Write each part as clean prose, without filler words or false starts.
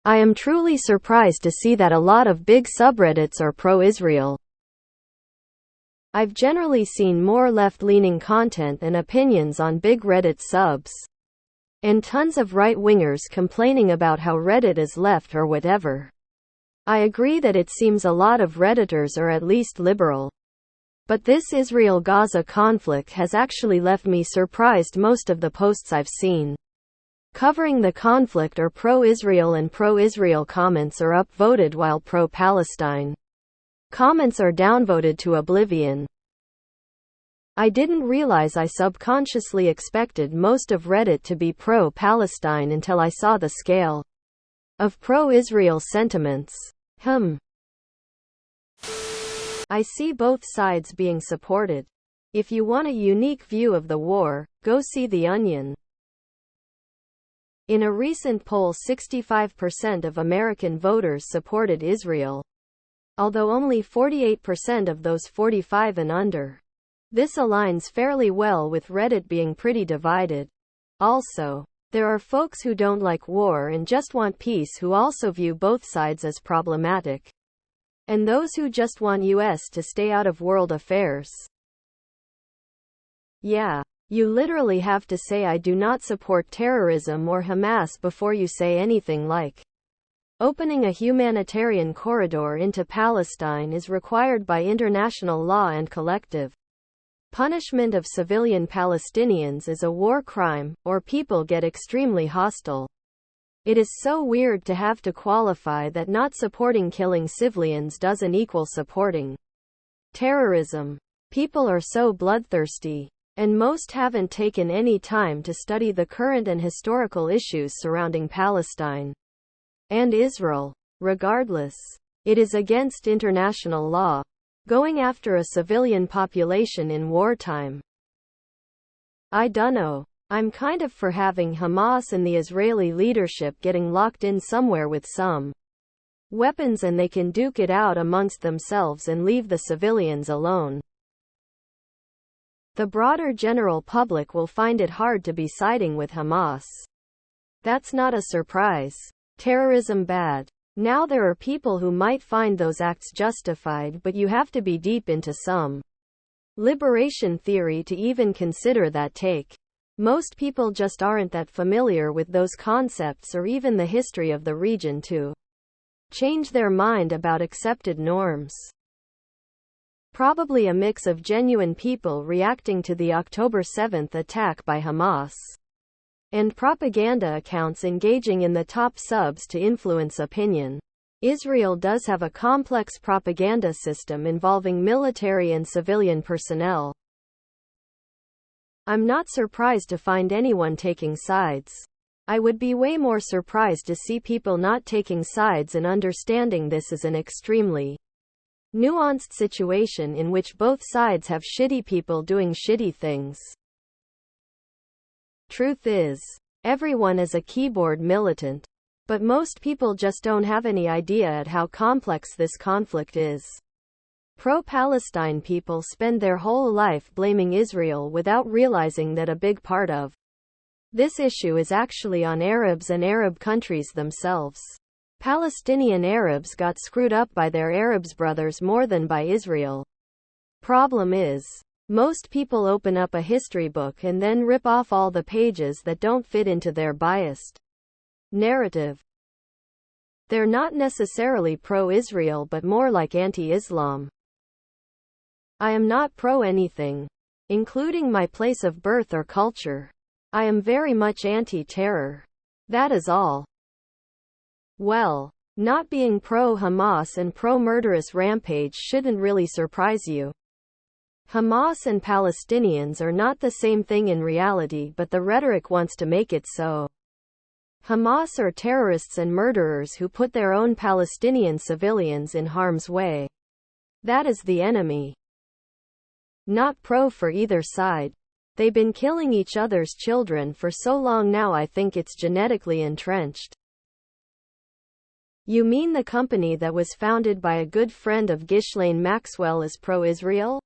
I am truly surprised to see that a lot of big subreddits are pro-Israel. I've generally seen more left-leaning content and opinions on big Reddit subs. And tons of right-wingers complaining about how Reddit is left or whatever. I agree that it seems a lot of Redditors are at least liberal. But this Israel-Gaza conflict has actually left me surprised. Most of the posts I've seen covering the conflict are pro-Israel, and pro-Israel comments are upvoted while pro-Palestine comments are downvoted to oblivion. I didn't realize I subconsciously expected most of Reddit to be pro-Palestine until I saw the scale of pro-Israel sentiments. I see both sides being supported. If you want a unique view of the war, go see The Onion. In a recent poll, 65% of American voters supported Israel, although only 48% of those 45 and under. This aligns fairly well with Reddit being pretty divided. Also, there are folks who don't like war and just want peace who also view both sides as problematic. And those who just want US to stay out of world affairs. Yeah, you literally have to say I do not support terrorism or Hamas before you say anything like opening a humanitarian corridor into Palestine is required by international law, and collective punishment of civilian Palestinians is a war crime, or people get extremely hostile. It is so weird to have to qualify that not supporting killing civilians doesn't equal supporting terrorism. People are so bloodthirsty. And most haven't taken any time to study the current and historical issues surrounding Palestine and Israel. Regardless, it is against international law, going after a civilian population in wartime. I dunno. I'm kind of for having Hamas and the Israeli leadership getting locked in somewhere with some weapons and they can duke it out amongst themselves and leave the civilians alone. The broader general public will find it hard to be siding with Hamas. That's not a surprise. Terrorism bad. Now there are people who might find those acts justified, but you have to be deep into some liberation theory to even consider that take. Most people just aren't that familiar with those concepts or even the history of the region to change their mind about accepted norms. Probably a mix of genuine people reacting to the October 7th attack by Hamas and propaganda accounts engaging in the top subs to influence opinion. Israel does have a complex propaganda system involving military and civilian personnel. I'm not surprised to find anyone taking sides. I would be way more surprised to see people not taking sides and understanding this is an extremely nuanced situation in which both sides have shitty people doing shitty things. Truth is, everyone is a keyboard militant. But most people just don't have any idea at how complex this conflict is. Pro-Palestine people spend their whole life blaming Israel without realizing that a big part of this issue is actually on Arabs and Arab countries themselves. Palestinian Arabs got screwed up by their Arabs brothers more than by Israel. Problem is, most people open up a history book and then rip off all the pages that don't fit into their biased narrative. They're not necessarily pro-Israel but more like anti-Islam. I am not pro-anything, including my place of birth or culture. I am very much anti-terror. That is all. Well, not being pro-Hamas and pro-murderous rampage shouldn't really surprise you. Hamas and Palestinians are not the same thing in reality, but the rhetoric wants to make it so. Hamas are terrorists and murderers who put their own Palestinian civilians in harm's way. That is the enemy. Not pro for either side. They've been killing each other's children for so long now, I think it's genetically entrenched. You mean the company that was founded by a good friend of Ghislaine Maxwell is pro-Israel?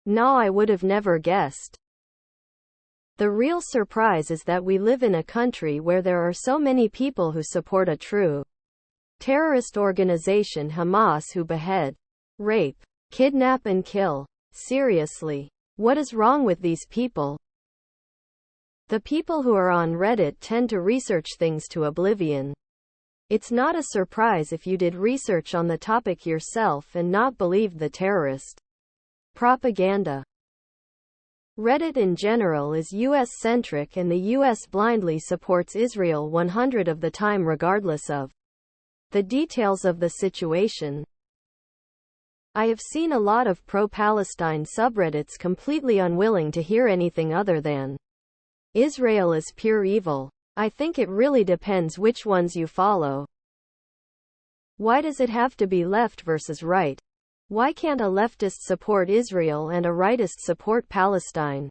No, I would have never guessed. The real surprise is that we live in a country where there are so many people who support a true terrorist organization, Hamas, who behead, rape, kidnap and kill. Seriously. What is wrong with these people? The people who are on Reddit tend to research things to oblivion. It's not a surprise if you did research on the topic yourself and not believed the terrorist propaganda. Reddit in general is US-centric, and the US blindly supports Israel 100% of the time regardless of the details of the situation. I have seen a lot of pro-Palestine subreddits completely unwilling to hear anything other than Israel is pure evil. I think it really depends which ones you follow. Why does it have to be left versus right? Why can't a leftist support Israel and a rightist support Palestine?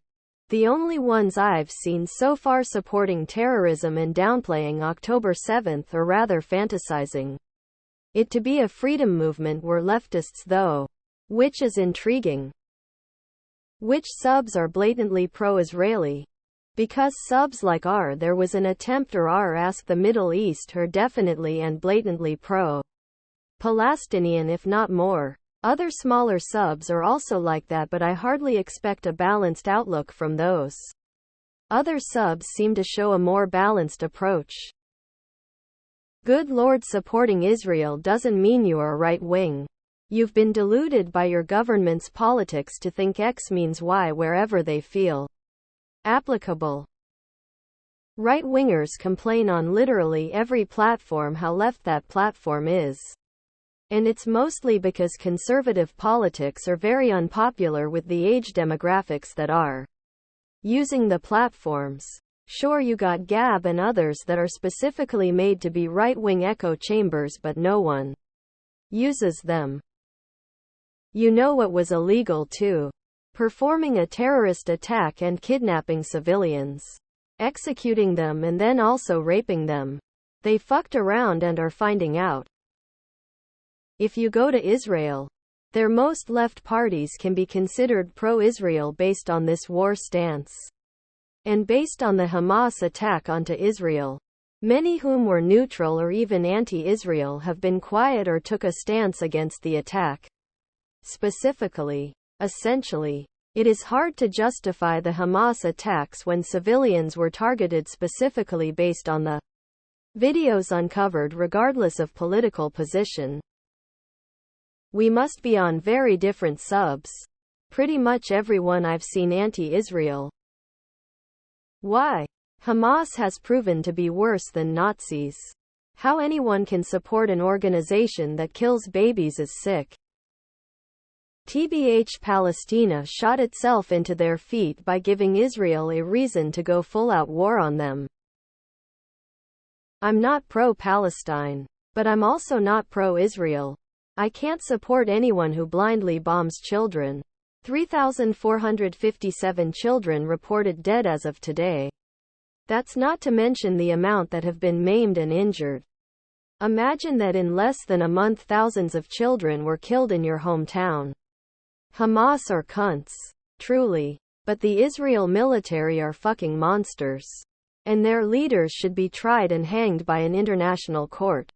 The only ones I've seen so far supporting terrorism and downplaying October 7th, or rather fantasizing it to be a freedom movement, were leftists though. Which is intriguing. Which subs are blatantly pro-Israeli? Because subs like there was an attempt, or ask the Middle East, are definitely and blatantly pro-Palestinian, if not more. Other smaller subs are also like that, but I hardly expect a balanced outlook from those. Other subs seem to show a more balanced approach. Good Lord, supporting Israel doesn't mean you are right-wing. You've been deluded by your government's politics to think X means Y wherever they feel applicable. Right-wingers complain on literally every platform how left that platform is. And it's mostly because conservative politics are very unpopular with the age demographics that are using the platforms. Sure, you got Gab and others that are specifically made to be right-wing echo chambers, but no one uses them. You know what was illegal too? Performing a terrorist attack and kidnapping civilians, executing them, and then also raping them. They fucked around and are finding out. If you go to Israel, their most left parties can be considered pro-Israel based on this war stance. And based on the Hamas attack onto Israel. Many whom were neutral or even anti-Israel have been quiet or took a stance against the attack. Specifically. Essentially, it is hard to justify the Hamas attacks when civilians were targeted specifically based on the videos uncovered, regardless of political position. We must be on very different subs. Pretty much everyone I've seen anti-Israel. Why? Hamas has proven to be worse than Nazis. How anyone can support an organization that kills babies is sick. TBH, Palestina shot itself into their feet by giving Israel a reason to go full-out war on them. I'm not pro-Palestine. But I'm also not pro-Israel. I can't support anyone who blindly bombs children. 3,457 children reported dead as of today. That's not to mention the amount that have been maimed and injured. Imagine that in less than a month thousands of children were killed in your hometown. Hamas are cunts. Truly. But the Israel military are fucking monsters. And their leaders should be tried and hanged by an international court.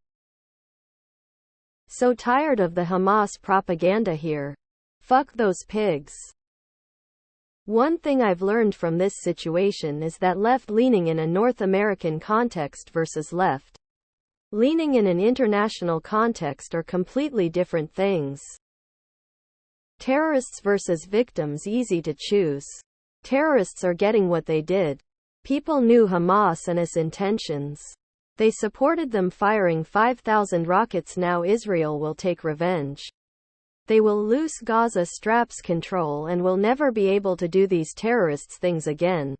So tired of the Hamas propaganda here. Fuck those pigs. One thing I've learned from this situation is that left-leaning in a North American context versus left-leaning in an international context are completely different things. Terrorists versus victims, easy to choose. Terrorists are getting what they did. People knew Hamas and its intentions. They supported them firing 5,000 rockets. Now Israel will take revenge. They will loose Gaza Strip's control and will never be able to do these terrorists things again.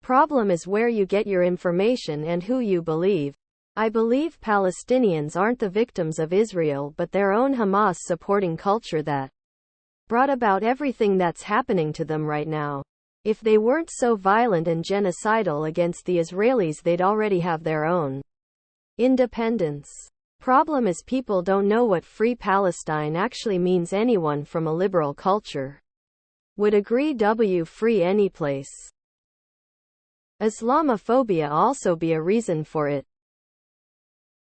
Problem is where you get your information and who you believe. I believe Palestinians aren't the victims of Israel but their own Hamas supporting culture that brought about everything that's happening to them right now. If they weren't so violent and genocidal against the Israelis, they'd already have their own independence. Problem is people don't know what free Palestine actually means. Anyone from a liberal culture Would agree. Free anyplace. Islamophobia also be a reason for it.